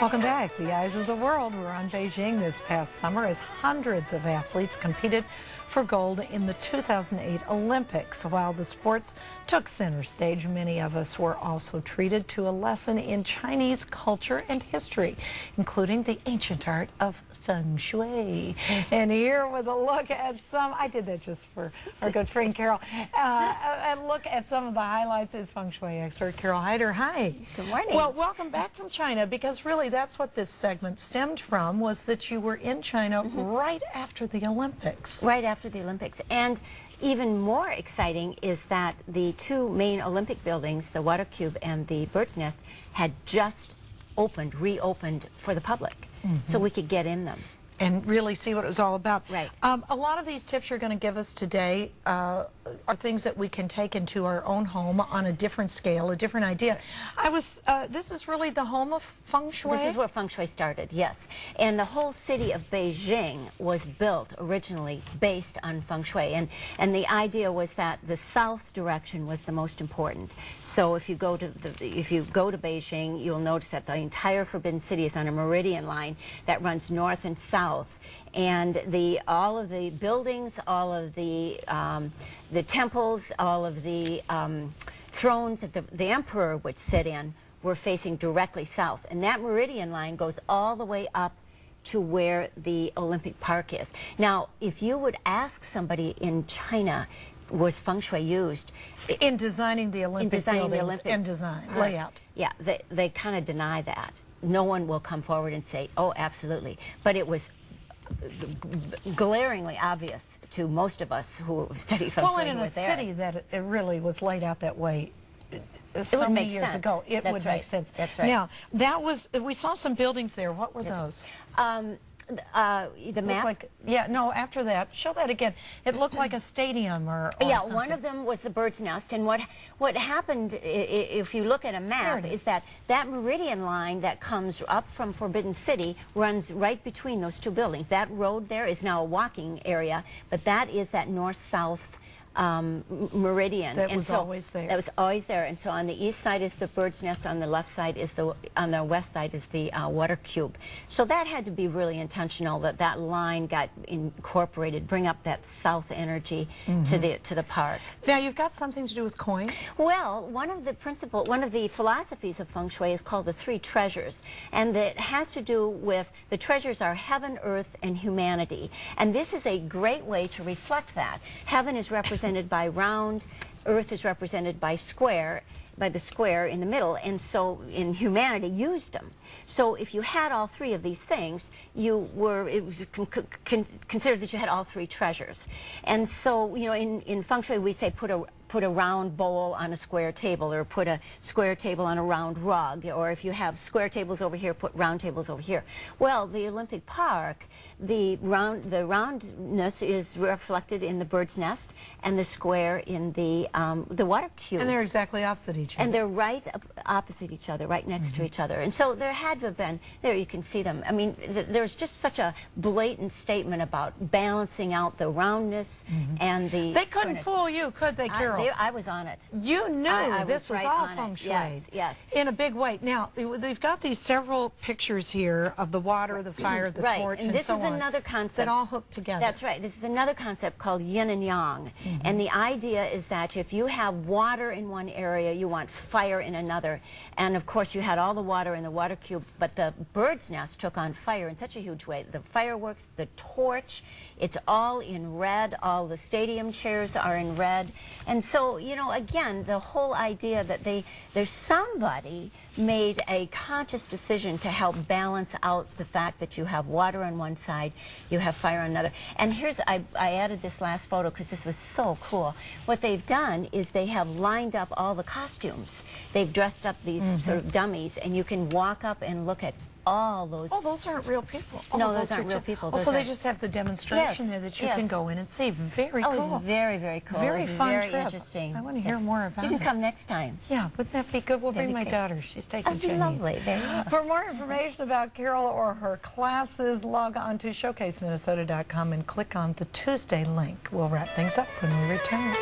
Welcome back. The eyes of the world were on Beijing this past summer as hundreds of athletes competed for gold in the 2008 Olympics. While the sports took center stage, many of us were also treated to a lesson in Chinese culture and history, including the ancient art of Feng Shui. And here with a look at some, I did that just for our good friend Carole, a look at some of the highlights is Feng Shui expert Carole Hyder. Hi. Good morning. Well, welcome back from China, because really that's what this segment stemmed from, was that you were in China right after the Olympics. Right after the Olympics. And even more exciting is that the two main Olympic buildings, the Water Cube and the Bird's Nest, had just reopened for the public. So we could get in them. And really see what it was all about. Right. A lot of these tips you're going to give us today are things that we can take into our own home on a different scale, a different idea. This is really the home of Feng Shui? This is where Feng Shui started, yes. And the whole city of Beijing was built originally based on Feng Shui. And the idea was that the south direction was the most important. So if you go to Beijing, you'll notice that the entire Forbidden City is on a meridian line that runs north and south. And all of the buildings, all of the temples, all of the thrones that the emperor would sit in were facing directly south. And that meridian line goes all the way up to where the Olympic Park is. Now, if you would ask somebody in China, was Feng Shui used in designing the Olympic layout? Yeah, they kind of deny that. No one will come forward and say, oh, absolutely. But it was glaringly obvious to most of us who study Feng Shui. Well, and in a city that it really was laid out that way so many years ago, it would make sense. That's right. Now, we saw some buildings there. What were those? The map? After that, show that again. It looked like a stadium or something. One of them was the Bird's Nest, and what happened, if you look at a map, is that meridian line that comes up from Forbidden City runs right between those two buildings. That road there is now a walking area, but that is that north-south meridian. That was always there. That was always there. And so on the east side is the Bird's Nest, on the left side is on the west side is the Water Cube. So that had to be really intentional, that line got incorporated, bring up that south energy to the park. Now you've got something to do with coins? Well, one of the philosophies of Feng Shui is called the three treasures, and it has to do with the treasures are heaven, earth, and humanity. And this is a great way to reflect that. Heaven is represented by round, earth is represented by the square in the middle, and so in humanity used them. So if you had all three of these things, it was considered that you had all three treasures. And so, you know, in Feng Shui we say put a round bowl on a square table, or put a square table on a round rug, or if you have square tables over here, put round tables over here. Well, the Olympic Park, the roundness is reflected in the Bird's Nest, and the square in the Water Cube. And they're exactly opposite each other. And they're right opposite each other, right next to each other. And so there had to have been, there you can see them. I mean, there's just such a blatant statement about balancing out the roundness and the They couldn't fool you, could they, Carole? I was on it. You knew this was all Feng Shui. Yes. In a big way. Now, we've got these several pictures here of the water, the fire, the torch, and this so is on, another concept that all hooked together. That's right. This is another concept called yin and yang. And the idea is that if you have water in one area, you want fire in another. And of course, you had all the water in the Water Cube, but the Bird's Nest took on fire in such a huge way. The fireworks, the torch, it's all in red. All the stadium chairs are in red. And so, you know, again, the whole idea that there's somebody made a conscious decision to help balance out the fact that you have water on one side, you have fire on another. And here's, I added this last photo because this was so cool. What they've done is they have lined up all the costumes. They've dressed up these sort of dummies, and you can walk up and look at all those. Oh, those aren't real people. No, those aren't real people. Oh, so they just have the demonstration there that you can go in and see. Very cool. Oh, it's very, very cool. Very fun very trip. Interesting. I want to hear more about it. You can come next time. Yeah, wouldn't that be good? We'll bring my daughter. She's taking Chinese. Lovely. For more information about Carole or her classes, log on to showcaseminnesota.com and click on the Tuesday link. We'll wrap things up when we return.